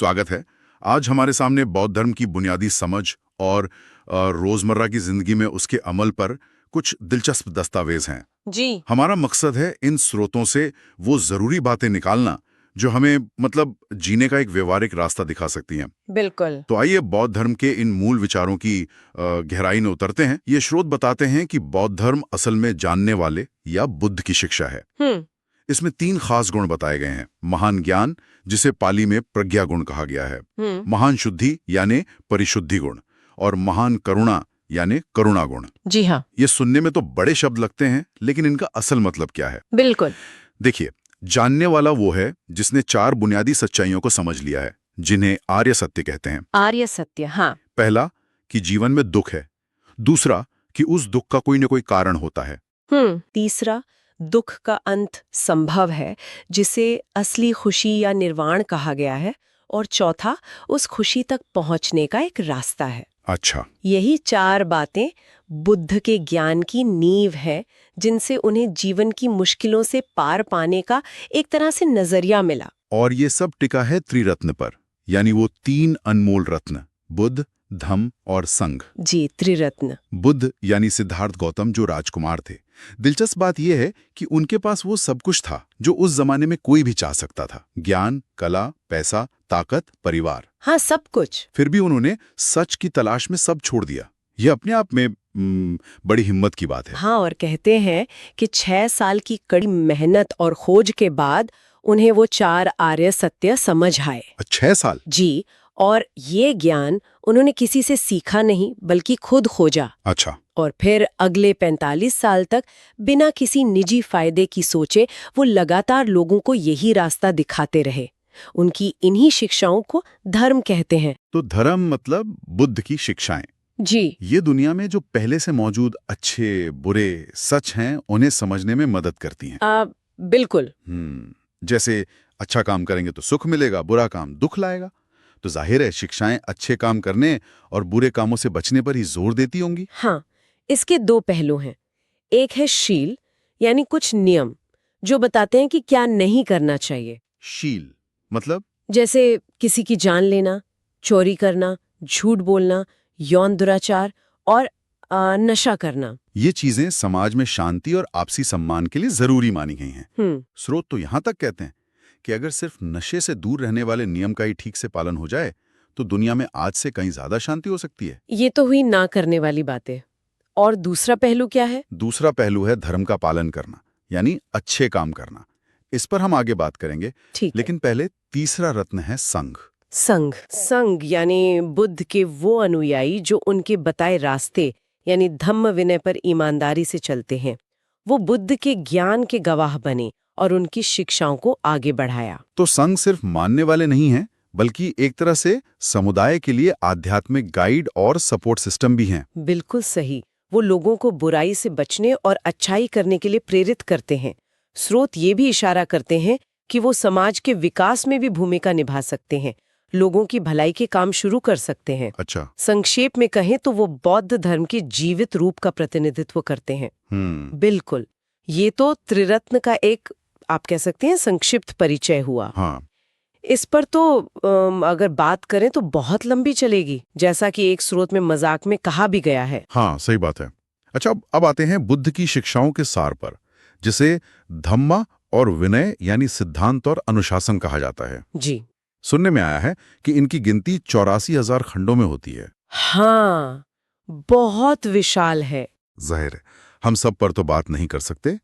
स्वागत है। आज हमारे सामने बौद्ध धर्म की बुनियादी समझ और रोजमर्रा की जिंदगी में उसके अमल पर कुछ दिलचस्प दस्तावेज हैं। जी। हमारा मकसद है इन स्रोतों से वो जरूरी बातें निकालना जो हमें जीने का एक व्यवहारिक रास्ता दिखा सकती हैं। बिल्कुल। तो आइए बौद्ध धर्म के इन मूल विचारों की गहराई में उतरते हैं। ये स्रोत बताते हैं कि बौद्ध धर्म असल में जानने वाले या बुद्ध की शिक्षा है। इसमें 3 खास गुण बताए गए हैं। महान ज्ञान, जिसे पाली में प्रज्ञा गुण कहा गया है, महान शुद्धि यानी परिशुद्धि गुण, और महान करुणा यानी करुणा गुण। जी हाँ। ये सुनने में तो बड़े शब्द लगते हैं, लेकिन इनका असल मतलब क्या है? बिल्कुल। देखिए, जानने वाला वो है जिसने 4 बुनियादी सच्चाइयों को समझ लिया है, जिन्हें आर्य सत्य कहते हैं। आर्य सत्य, हाँ। पहला, कि जीवन में दुख है। दूसरा, कि उस दुख का कोई न कोई कारण होता है। तीसरा, दुख का अंत संभव है, जिसे असली खुशी या निर्वाण कहा गया है। और चौथा, उस खुशी तक पहुंचने का एक रास्ता है। अच्छा। यही 4 बातें बुद्ध के ज्ञान की नींव है, जिनसे उन्हें जीवन की मुश्किलों से पार पाने का एक तरह से नजरिया मिला। और ये सब टिका है त्रिरत्न पर, यानी वो 3 अनमोल रत्न, बुद्ध, धम्म और संघ। जी, त्रिरत्न। बुद्ध यानी सिद्धार्थ गौतम जो राजकुमार थे। दिलचस्प बात यह है कि उनके पास वो सब कुछ था जो उस जमाने में कोई भी चाह सकता था। ज्ञान, कला, पैसा, ताकत, परिवार। हाँ, सब कुछ। फिर भी उन्होंने सच की तलाश में सब छोड़ दिया। ये अपने आप में बड़ी हिम्मत की बात है। हाँ, और कहते हैं कि 6 साल की कड़ी मेहनत और खोज के बाद उन्हें वो 4 आर्य सत्य समझ आए। 6 साल? जी। और ये ज्ञान उन्होंने किसी से सीखा नहीं, बल्कि खुद खोजा। अच्छा। और फिर अगले 45 साल तक बिना किसी निजी फायदे की सोचे वो लगातार लोगों को यही रास्ता दिखाते रहे। उनकी इन्हीं शिक्षाओं को धर्म कहते हैं। तो धर्म मतलब बुद्ध की शिक्षाएं। जी। ये दुनिया में जो पहले से मौजूद अच्छे, बुरे, सच हैं, उन्हें समझने में मदद करती हैं। बिल्कुल। जैसे अच्छा काम करेंगे तो सुख मिलेगा, बुरा काम दुख लाएगा। तो जाहिर है शिक्षाएं अच्छे काम करने और बुरे कामों से बचने पर ही जोर देती होंगी। हाँ, इसके 2 पहलू हैं। एक है शील, यानी कुछ नियम जो बताते हैं कि क्या नहीं करना चाहिए। शील मतलब? जैसे किसी की जान लेना, चोरी करना, झूठ बोलना, यौन दुराचार और नशा करना। ये चीजें समाज में शांति और आपसी सम्मान के लिए जरूरी मानी गई हैं। स्रोत तो यहाँ तक कहते हैं कि अगर सिर्फ नशे से दूर रहने वाले नियम का ही ठीक से पालन हो जाए तो दुनिया में आज से कहीं ज्यादा शांति हो सकती है। ये तो हुई ना करने वाली बातें। और दूसरा पहलू क्या है? दूसरा पहलू है धर्म का पालन करना, यानी अच्छे काम करना। इस पर हम आगे बात करेंगे, लेकिन पहले तीसरा रत्न है संघ। संघ। संघ यानी बुद्ध के वो अनुयायी जो उनके बताए रास्ते यानी धम्म विनय पर ईमानदारी से चलते हैं। वो बुद्ध के ज्ञान के गवाह बने और उनकी शिक्षाओं को आगे बढ़ाया। तो संघ सिर्फ मानने वाले नहीं हैं, बल्कि एक तरह से समुदाय के लिए आध्यात्मिक गाइड और सपोर्ट सिस्टम भी हैं। बिल्कुल सही। वो लोगों को बुराई से बचने और अच्छाई करने के लिए प्रेरित करते हैं। स्रोत ये भी इशारा करते हैं कि वो समाज के विकास में भी भूमिका निभा सकते हैं, लोगों की भलाई के काम शुरू कर सकते हैं। अच्छा। संक्षेप में कहें तो वो बौद्ध धर्म के जीवित रूप का प्रतिनिधित्व करते हैं। बिल्कुल। ये तो त्रिरत्न का एक, आप कह सकते हैं, संक्षिप्त परिचय हुआ। हाँ। इस पर तो अगर बात करें तो बहुत लंबी चलेगी, जैसा कि एक स्रोत में मजाक में कहा भी गया है। हाँ, सही बात है। अच्छा, अब आते हैं बुद्ध की शिक्षाओं के सार पर, जिसे धम्मा और विनय यानी सिद्धांत और अनुशासन कहा जाता है। जी। सुनने में आया है कि इनकी गिनती 84,000 खंडों में होती है। हाँ, बहुत विशाल है। जाहिर है हम सब पर तो बात नहीं कर सकते।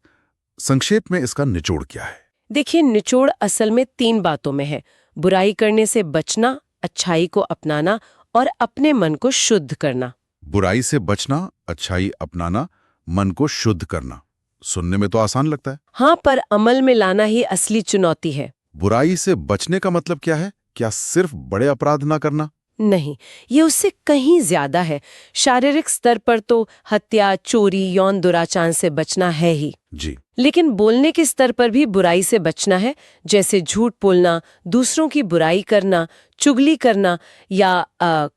संक्षेप में इसका निचोड़ क्या है? देखिए, निचोड़ असल में 3 बातों में है। बुराई करने से बचना, अच्छाई को अपनाना और अपने मन को शुद्ध करना। बुराई से बचना, अच्छाई अपनाना, मन को शुद्ध करना। सुनने में तो आसान लगता है। हाँ, पर अमल में लाना ही असली चुनौती है। बुराई से बचने का मतलब क्या है? क्या सिर्फ बड़े अपराध ना करना? नहीं, ये उससे कहीं ज्यादा है। शारीरिक स्तर पर तो हत्या, चोरी, यौन दुराचार से बचना है ही जी, लेकिन बोलने के स्तर पर भी बुराई से बचना है, जैसे झूठ बोलना, दूसरों की बुराई करना, चुगली करना या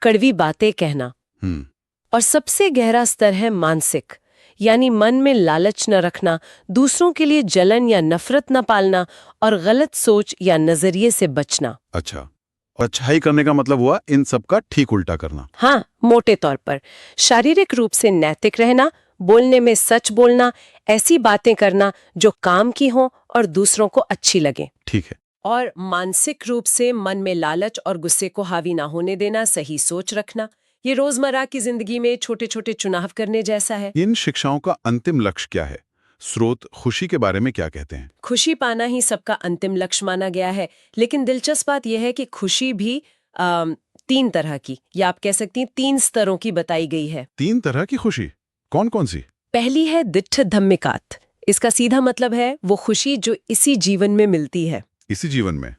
कड़वी बातें कहना। और सबसे गहरा स्तर है मानसिक, यानी मन में लालच न रखना, दूसरों के लिए जलन या नफरत न पालना और गलत सोच या नजरिए से बचना। अच्छा, और अच्छाई करने का मतलब हुआ इन सब का ठीक उल्टा करना। हाँ, मोटे तौर पर शारीरिक रूप से नैतिक रहना, बोलने में सच बोलना, ऐसी बातें करना जो काम की हों और दूसरों को अच्छी लगे। ठीक है। और मानसिक रूप से मन में लालच और गुस्से को हावी ना होने देना, सही सोच रखना। ये रोजमर्रा की जिंदगी में छोटे छोटे चुनाव करने जैसा है। इन शिक्षाओं का अंतिम लक्ष्य क्या है? स्रोत खुशी के बारे में क्या कहते हैं? खुशी पाना ही सबका अंतिम लक्ष्य माना गया है, लेकिन दिलचस्प बात यह है कि खुशी भी 3 तरह की, या आप कह सकती हैं 3 स्तरों की बताई गई है। 3 तरह की खुशी कौन कौन सी? पहली है दिट्ठ धम्मिकात। इसका सीधा मतलब है वो खुशी जो इसी जीवन में मिलती है। इसी जीवन में?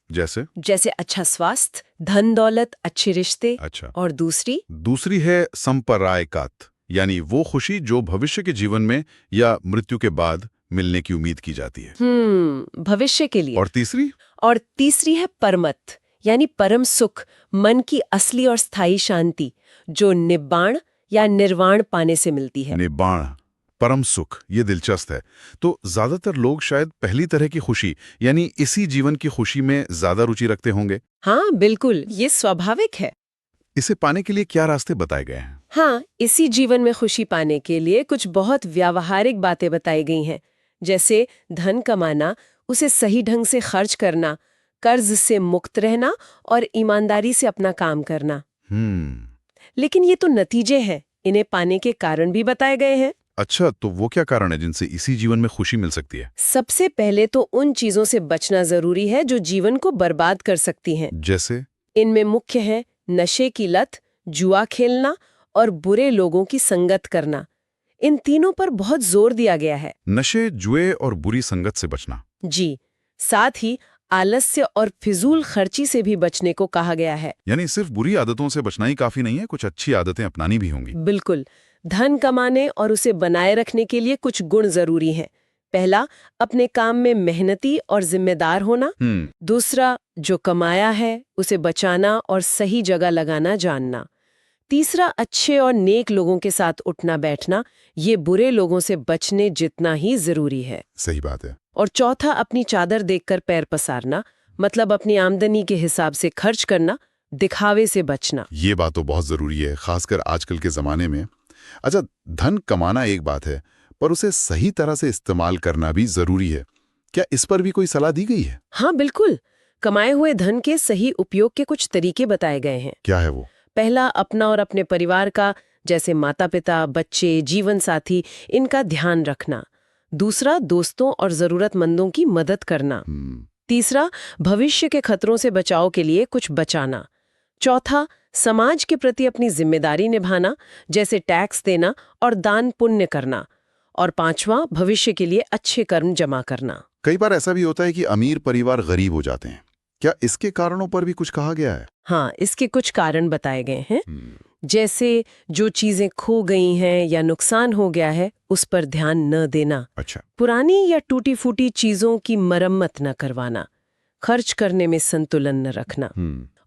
जैसे अच्छा स्वास्थ्य, धन दौलत, अच्छे रिश्ते। अच्छा। और दूसरी है संपरायकात, यानी वो खुशी जो भविष्य के जीवन में या मृत्यु के बाद मिलने की उम्मीद की जाती है। भविष्य के लिए। और तीसरी है परमत, यानी परम सुख, मन की असली और स्थायी शांति, जो निब्बाण या निर्वाण पाने से मिलती है। निब्बाण, परम सुख, ये दिलचस्प है। तो ज्यादातर लोग शायद पहली तरह की खुशी यानी इसी जीवन की खुशी में ज्यादा रुचि रखते होंगे। हाँ बिल्कुल, ये स्वाभाविक है। इसे पाने के लिए क्या रास्ते बताए गए हैं? हाँ, इसी जीवन में खुशी पाने के लिए कुछ बहुत व्यावहारिक बातें बताई गई हैं, जैसे धन कमाना, उसे सही ढंग से खर्च करना, कर्ज से मुक्त रहना और ईमानदारी से अपना काम करना। लेकिन ये तो नतीजे हैं, इन्हें पाने के कारण भी बताए गए हैं। अच्छा, तो वो क्या कारण है जिनसे इसी जीवन में खुशी मिल सकती है? सबसे पहले तो उन चीजों से बचना जरूरी है जो जीवन को बर्बाद कर सकती हैं। जैसे? इनमें मुख्य है नशे की लत, जुआ खेलना और बुरे लोगों की संगत करना। इन तीनों पर बहुत जोर दिया गया है। नशे, जुए और बुरी संगत से बचना। जी, साथ ही आलस्य और फिजूल खर्ची से भी बचने को कहा गया है। यानी सिर्फ बुरी आदतों से बचना ही काफी नहीं है, कुछ अच्छी आदतें अपनानी भी होंगी। बिल्कुल। धन कमाने और उसे बनाए रखने के लिए कुछ गुण जरूरी हैं। पहला, अपने काम में मेहनती और जिम्मेदार होना। दूसरा, जो कमाया है उसे बचाना और सही जगह लगाना जानना। तीसरा, अच्छे और नेक लोगों के साथ उठना बैठना, ये बुरे लोगों से बचने जितना ही जरूरी है। सही बात है। और चौथा, अपनी चादर देखकर पैर पसारना, मतलब अपनी आमदनी के हिसाब से खर्च करना, दिखावे से बचना। ये बात तो बहुत जरूरी है, खासकर आजकल के जमाने में। अच्छा, धन कमाना एक बात है, पर उसे सही तरह से इस्तेमाल करना भी जरूरी है। क्या इस पर भी कोई सलाह दी गई है? हाँ बिल्कुल, कमाए हुए धन के सही उपयोग के कुछ तरीके बताए गए हैं। क्या है वो? पहला, अपना और अपने परिवार का, जैसे माता पिता, बच्चे, जीवन साथी, इनका ध्यान रखना। दूसरा, दोस्तों और जरूरतमंदों की मदद करना। तीसरा, भविष्य के खतरों से बचाव के लिए कुछ बचाना। चौथा, समाज के प्रति अपनी जिम्मेदारी निभाना, जैसे टैक्स देना और दान पुण्य करना। और पांचवा, भविष्य के लिए अच्छे कर्म जमा करना। कई बार ऐसा भी होता है कि अमीर परिवार गरीब हो जाते हैं। क्या इसके कारणों पर भी कुछ कहा गया है? हाँ, इसके कुछ कारण बताए गए हैं। जैसे जो चीजें खो गई हैं या नुकसान हो गया है, उस पर ध्यान न देना। अच्छा। पुरानी या टूटी फूटी चीजों की मरम्मत न करवाना, खर्च करने में संतुलन न रखना।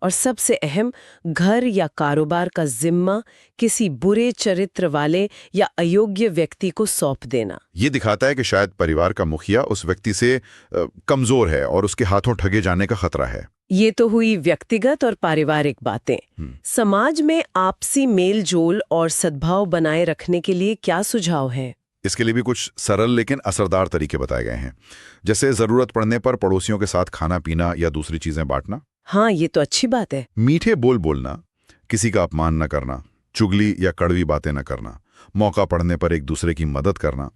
और सबसे अहम, घर या कारोबार का जिम्मा किसी बुरे चरित्र वाले या अयोग्य व्यक्ति को सौंप देना। ये दिखाता है कि शायद परिवार का मुखिया उस व्यक्ति से कमजोर है और उसके हाथों ठगे जाने का खतरा है। ये तो हुई व्यक्तिगत और पारिवारिक बातें। समाज में आपसी मेल जोल और सद्भाव बनाए रखने के लिए क्या सुझाव है? इसके लिए भी कुछ सरल लेकिन असरदार तरीके बताए गए हैं, जैसे जरूरत पड़ने पर पड़ोसियों के साथ खाना पीना या दूसरी चीजें बांटना। हाँ, ये तो अच्छी बात है। मीठे बोल बोलना, किसी का अपमान न करना, चुगली या कड़वी बातें न करना, मौका पड़ने पर एक दूसरे की मदद करना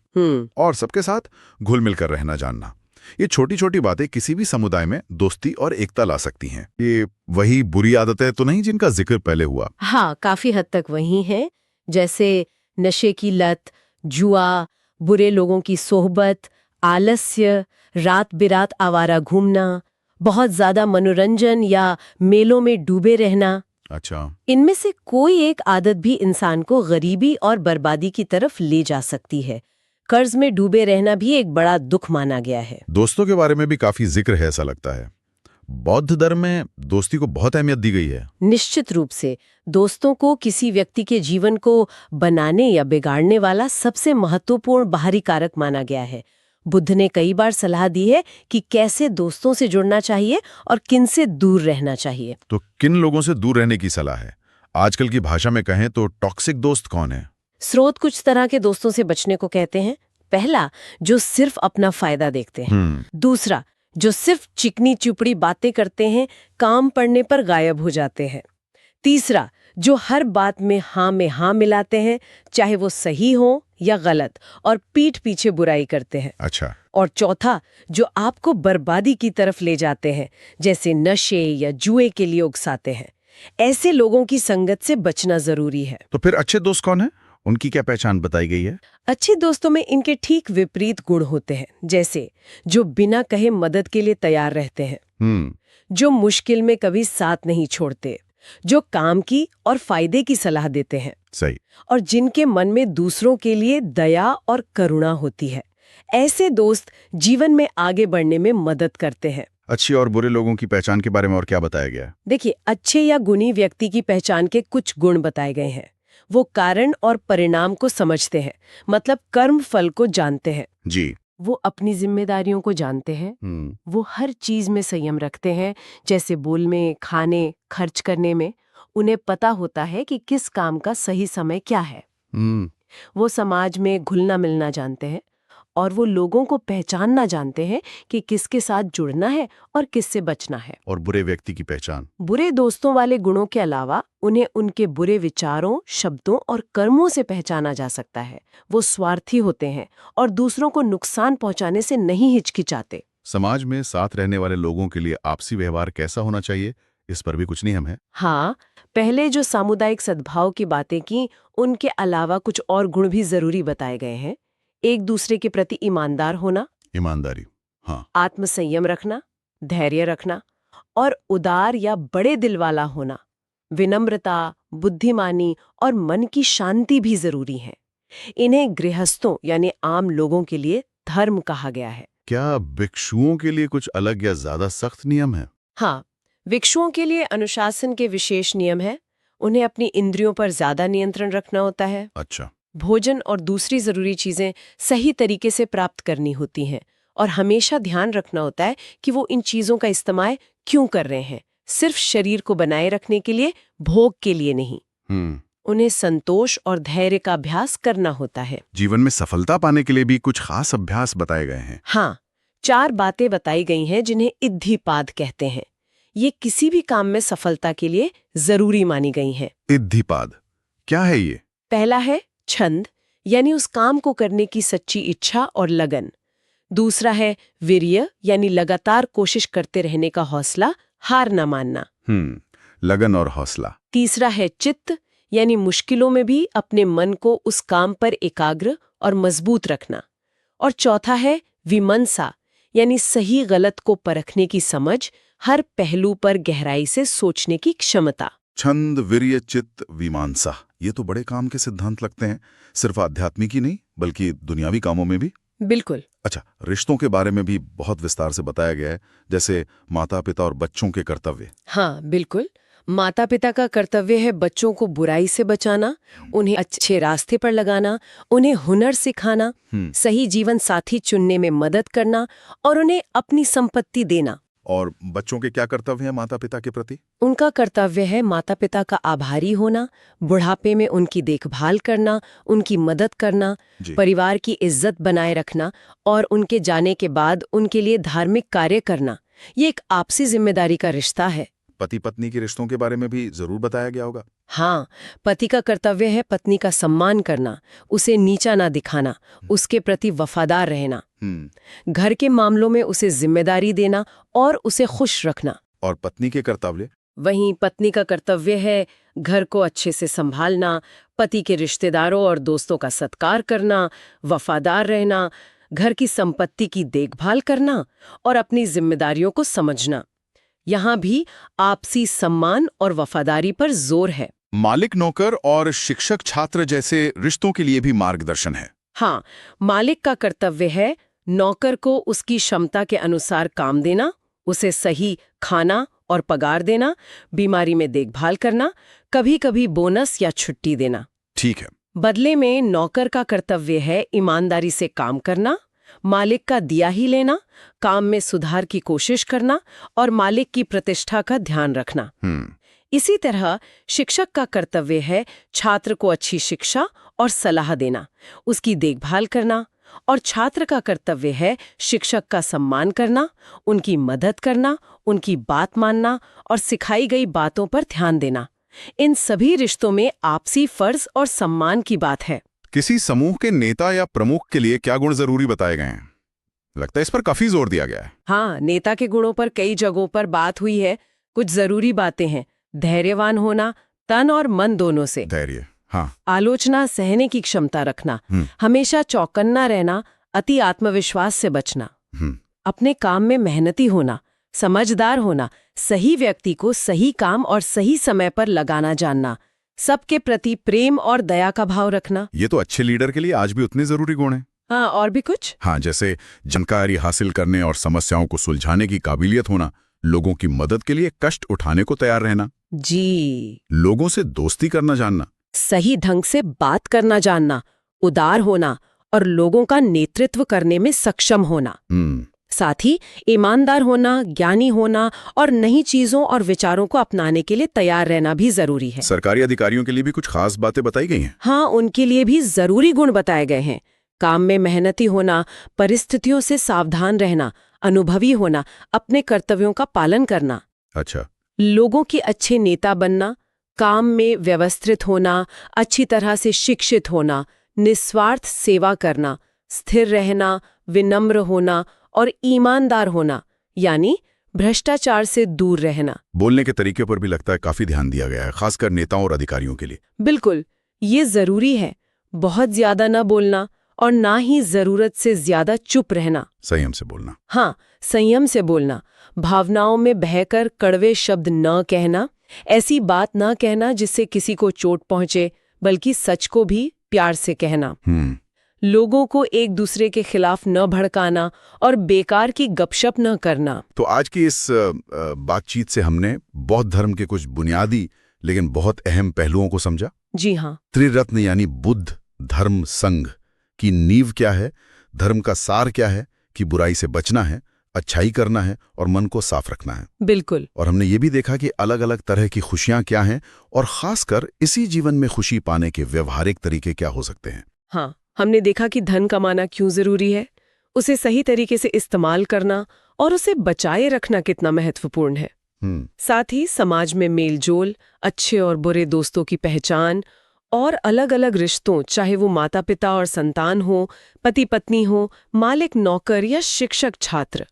और सबके साथ घुल मिलकर रहना जानना। ये छोटी छोटी बातें किसी भी समुदाय में दोस्ती और एकता ला सकती हैं। ये वही बुरी आदतें तो नहीं जिनका जिक्र पहले हुआ? हाँ, काफी हद तक वही है, जैसे नशे की लत, जुआ, बुरे लोगों की सोहबत, आलस्य, रात बिरात आवारा घूमना, बहुत ज्यादा मनोरंजन या मेलों में डूबे रहना। अच्छा। इनमें से कोई एक आदत भी इंसान को गरीबी और बर्बादी की तरफ ले जा सकती है। कर्ज में डूबे रहना भी एक बड़ा दुख माना गया है। दोस्तों के बारे में भी काफी जिक्र है, ऐसा लगता है। बौद्ध धर्म में दोस्ती को बहुत अहमियत दी गई है। निश्चित रूप से, दोस्तों को किसी व्यक्ति के जीवन को बनाने या बिगाड़ने वाला सबसे महत्वपूर्ण बाहरी कारक माना गया है। बुद्ध ने कई बार सलाह दी है कि कैसे दोस्तों से जुड़ना चाहिए और किन से दूर रहना चाहिए। तो किन लोगों से दूर रहने की सलाह है? आजकल की भाषा में कहें तो टॉक्सिक दोस्त कौन है? स्रोत कुछ तरह के दोस्तों से बचने को कहते हैं। पहला, जो सिर्फ अपना फायदा देखते हैं। दूसरा, जो सिर्फ चिकनी चुपड़ी बातें करते हैं, काम पड़ने पर गायब हो जाते हैं। तीसरा, जो हर बात में हाँ मिलाते हैं, चाहे वो सही हो या गलत, और पीठ पीछे बुराई करते हैं। अच्छा। और चौथा, जो आपको बर्बादी की तरफ ले जाते हैं, जैसे नशे या जुए के लिए उकसाते हैं। ऐसे लोगों की संगत से बचना जरूरी है। तो फिर अच्छे दोस्त कौन है? उनकी क्या पहचान बताई गई है? अच्छे दोस्तों में इनके ठीक विपरीत गुण होते हैं, जैसे जो बिना कहे मदद के लिए तैयार रहते हैं, जो मुश्किल में कभी साथ नहीं छोड़ते, जो काम की और फायदे की सलाह देते हैं। सही। और जिनके मन में दूसरों के लिए दया और करुणा होती है। ऐसे दोस्त जीवन में आगे बढ़ने में मदद करते हैं। अच्छे और बुरे लोगों की पहचान के बारे में और क्या बताया गया? देखिए, अच्छे या गुणी व्यक्ति की पहचान के कुछ गुण बताए गए हैं। वो कारण और परिणाम को समझते हैं, मतलब कर्म फल को जानते हैं जी। वो अपनी जिम्मेदारियों को जानते हैं। वो हर चीज में संयम रखते हैं, जैसे बोलने, खाने, खर्च करने में। उन्हें पता होता है कि किस काम का सही समय क्या है। वो समाज में घुलना मिलना जानते हैं और वो लोगों को पहचानना जानते हैं कि किसके साथ जुड़ना है और किससे बचना है। और बुरे व्यक्ति की पहचान? बुरे दोस्तों वाले गुणों के अलावा उन्हें उनके बुरे विचारों, शब्दों और कर्मों से पहचाना जा सकता है। वो स्वार्थी होते हैं और दूसरों को नुकसान पहुंचाने से नहीं हिचकिचाते। समाज में साथ रहने वाले लोगों के लिए आपसी व्यवहार कैसा होना चाहिए, इस पर भी कुछ नियम है? हाँ, पहले जो सामुदायिक सद्भाव की बातें की, उनके अलावा कुछ और गुण भी जरूरी बताए गए हैं। एक दूसरे के प्रति ईमानदार होना, ईमानदारी, हाँ। आत्मसंयम रखना, धैर्य रखना और उदार या बड़े दिल वाला होना। विनम्रता, बुद्धिमानी और मन की शांति भी जरूरी है। इन्हें गृहस्थों यानी आम लोगों के लिए धर्म कहा गया है। क्या भिक्षुओं के लिए कुछ अलग या ज्यादा सख्त नियम है? हाँ, भिक्षुओं के लिए अनुशासन के विशेष नियम है। उन्हें अपनी इंद्रियों पर ज्यादा नियंत्रण रखना होता है। अच्छा। भोजन और दूसरी जरूरी चीजें सही तरीके से प्राप्त करनी होती हैं और हमेशा ध्यान रखना होता है कि वो इन चीजों का इस्तेमाल क्यों कर रहे हैं, सिर्फ शरीर को बनाए रखने के लिए, भोग के लिए नहीं। उन्हें संतोष और धैर्य का अभ्यास करना होता है। जीवन में सफलता पाने के लिए भी कुछ खास अभ्यास बताए गए हैं? हाँ, 4 बातें बताई गई हैं जिन्हें इद्धिपाद कहते हैं। ये किसी भी काम में सफलता के लिए जरूरी मानी गई हैं। इद्धिपाद क्या है ये? पहला है छंद, यानी उस काम को करने की सच्ची इच्छा और लगन। दूसरा है वीर्य, यानी लगातार कोशिश करते रहने का हौसला, हार न मानना। लगन और हौसला। तीसरा है चित्त, यानी मुश्किलों में भी अपने मन को उस काम पर एकाग्र और मजबूत रखना। और चौथा है विमनसा, यानी सही गलत को परखने की समझ, हर पहलू पर गहराई से सोचने की क्षमता। छंद, वीर्य, चित्त, विमानसा, ये तो बड़े काम के सिद्धांत लगते हैं। सिर्फ आध्यात्मिक ही नहीं बल्कि दुनियावी कामों में भी। बिल्कुल। अच्छा, रिश्तों के बारे में भी बहुत विस्तार से बताया गया है, जैसे माता पिता और बच्चों के कर्तव्य। हाँ, बिल्कुल। माता पिता का कर्तव्य है बच्चों को बुराई से बचाना, उन्हें अच्छे रास्ते पर लगाना, उन्हें हुनर सिखाना, सही जीवन साथी चुनने में मदद करना और उन्हें अपनी संपत्ति देना। और बच्चों के क्या कर्तव्य हैं माता पिता के प्रति? उनका कर्तव्य है माता पिता का आभारी होना, बुढ़ापे में उनकी देखभाल करना, उनकी मदद करना, परिवार की इज्जत बनाए रखना और उनके जाने के बाद उनके लिए धार्मिक कार्य करना। ये एक आपसी जिम्मेदारी का रिश्ता है। पति पत्नी के रिश्तों के बारे में भी जरूर बताया गया होगा। हाँ, पति का कर्तव्य है पत्नी का सम्मान करना, उसे नीचा ना दिखाना, उसके प्रति वफादार रहना, घर के मामलों में उसे जिम्मेदारी देना और उसे खुश रखना। और पत्नी के कर्तव्य? वहीं पत्नी का कर्तव्य है घर को अच्छे से संभालना, पति के रिश्तेदारों और दोस्तों का सत्कार करना, वफादार रहना, घर की संपत्ति की देखभाल करना और अपनी जिम्मेदारियों को समझना। यहाँ भी आपसी सम्मान और वफादारी पर जोर है। मालिक नौकर और शिक्षक छात्र जैसे रिश्तों के लिए भी मार्गदर्शन है। हाँ, मालिक का कर्तव्य है नौकर को उसकी क्षमता के अनुसार काम देना, उसे सही खाना और पगार देना, बीमारी में देखभाल करना, कभी कभी बोनस या छुट्टी देना। ठीक है। बदले में नौकर का कर्तव्य है ईमानदारी से काम करना, मालिक का दिया ही लेना, काम में सुधार की कोशिश करना और मालिक की प्रतिष्ठा का ध्यान रखना। इसी तरह शिक्षक का कर्तव्य है छात्र को अच्छी शिक्षा और सलाह देना, उसकी देखभाल करना, और छात्र का कर्तव्य है शिक्षक का सम्मान करना, उनकी मदद करना, उनकी बात मानना और सिखाई गई बातों पर ध्यान देना। इन सभी रिश्तों में आपसी फर्ज और सम्मान की बात है। किसी समूह के नेता या प्रमुख के लिए क्या गुण जरूरी बताए गए हैं? लगता है इस पर काफी जोर दिया गया है। हाँ, नेता के गुणों पर कई जगहों पर बात हुई है। कुछ जरूरी बातें हैं। धैर्यवान होना, तन और मन दोनों से। धैर्य, हाँ। आलोचना सहने की क्षमता रखना, हमेशा चौकन्ना रहना, अति आत्मविश्वास से बचना, अपने काम में मेहनती होना, समझदार होना, सही व्यक्ति को सही काम और सही समय पर लगाना जानना, सबके प्रति प्रेम और दया का भाव रखना। ये तो अच्छे लीडर के लिए आज भी उतने जरूरी गुण हैं। हाँ, और भी कुछ? हाँ, जैसे जानकारी हासिल करने और समस्याओं को सुलझाने की काबिलियत होना, लोगों की मदद के लिए कष्ट उठाने को तैयार रहना, जी, लोगों से दोस्ती करना जानना, सही ढंग से बात करना जानना, उदार होना और लोगों का नेतृत्व करने में सक्षम होना। साथ ही ईमानदार होना, ज्ञानी होना और नई चीजों और विचारों को अपनाने के लिए तैयार रहना भी जरूरी है। सरकारी अधिकारियों के लिए भी कुछ खास बातें बताई गई हैं। हाँ, उनके लिए भी जरूरी गुण बताए गए हैं। काम में मेहनती होना, परिस्थितियों से सावधान रहना, अनुभवी होना, अपने कर्तव्यों का पालन करना। अच्छा। लोगों के अच्छे नेता बनना, काम में व्यवस्थित होना, अच्छी तरह से शिक्षित होना, निस्वार्थ सेवा करना, स्थिर रहना, विनम्र होना और ईमानदार होना, यानी भ्रष्टाचार से दूर रहना। बोलने के तरीके पर भी लगता है काफी ध्यान दिया गया है, खासकर नेताओं और अधिकारियों के लिए। बिल्कुल, ये जरूरी है। बहुत ज्यादा न बोलना और ना ही जरूरत से ज्यादा चुप रहना। संयम से बोलना। हाँ, संयम से बोलना। भावनाओं में बहकर कड़वे शब्द न कहना, ऐसी बात न कहना जिससे किसी को चोट पहुंचे, बल्कि सच को भी प्यार से कहना। लोगों को एक दूसरे के खिलाफ न भड़काना और बेकार की गपशप न करना। तो आज की इस बातचीत से हमने बौद्ध धर्म के कुछ बुनियादी लेकिन बहुत अहम पहलुओं को समझा। जी हाँ। त्रिरत्न यानी बुद्ध, धर्म, संघ की नींव क्या है, धर्म का सार क्या है कि बुराई से बचना है, अच्छाई करना है और मन को साफ रखना है। बिल्कुल। और हमने ये भी देखा कि अलग अलग तरह की खुशियां क्या हैं और खासकर इसी जीवन में खुशी पाने के व्यवहारिक तरीके क्या हो सकते हैं। हाँ, हमने देखा कि धन कमाना क्यों जरूरी है, उसे सही तरीके से इस्तेमाल करना और उसे बचाए रखना कितना महत्वपूर्ण है। साथ ही समाज में मेलजोल, अच्छे और बुरे दोस्तों की पहचान और अलग अलग रिश्तों, चाहे वो माता पिता और संतान हो, पति पत्नी हो, मालिक नौकर या शिक्षक छात्र,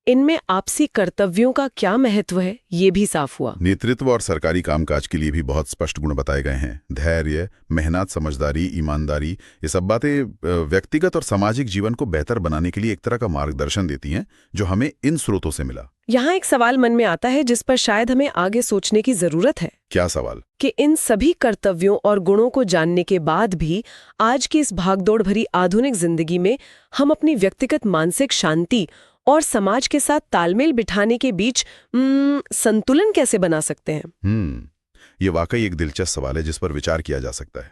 इनमें आपसी कर्तव्यों का क्या महत्व है, ये भी साफ हुआ। नेतृत्व और सरकारी कामकाज के लिए भी बहुत स्पष्ट गुण बताए गए हैं। धैर्य, मेहनत, समझदारी, ईमानदारी, ये सब बातें व्यक्तिगत और सामाजिक जीवन को बेहतर बनाने के लिए एक तरह का मार्गदर्शन देती हैं, जो हमें इन स्रोतों से मिला। यहाँ एक सवाल मन में आता है जिस पर शायद हमें आगे सोचने की जरूरत है। क्या सवाल? कि इन सभी कर्तव्यों और गुणों को जानने के बाद भी आज की इस भागदौड़ भरी आधुनिक जिंदगी में हम अपनी व्यक्तिगत मानसिक शांति और समाज के साथ तालमेल बिठाने के बीच संतुलन कैसे बना सकते हैं? ये वाकई एक दिलचस्प सवाल है जिस पर विचार किया जा सकता है।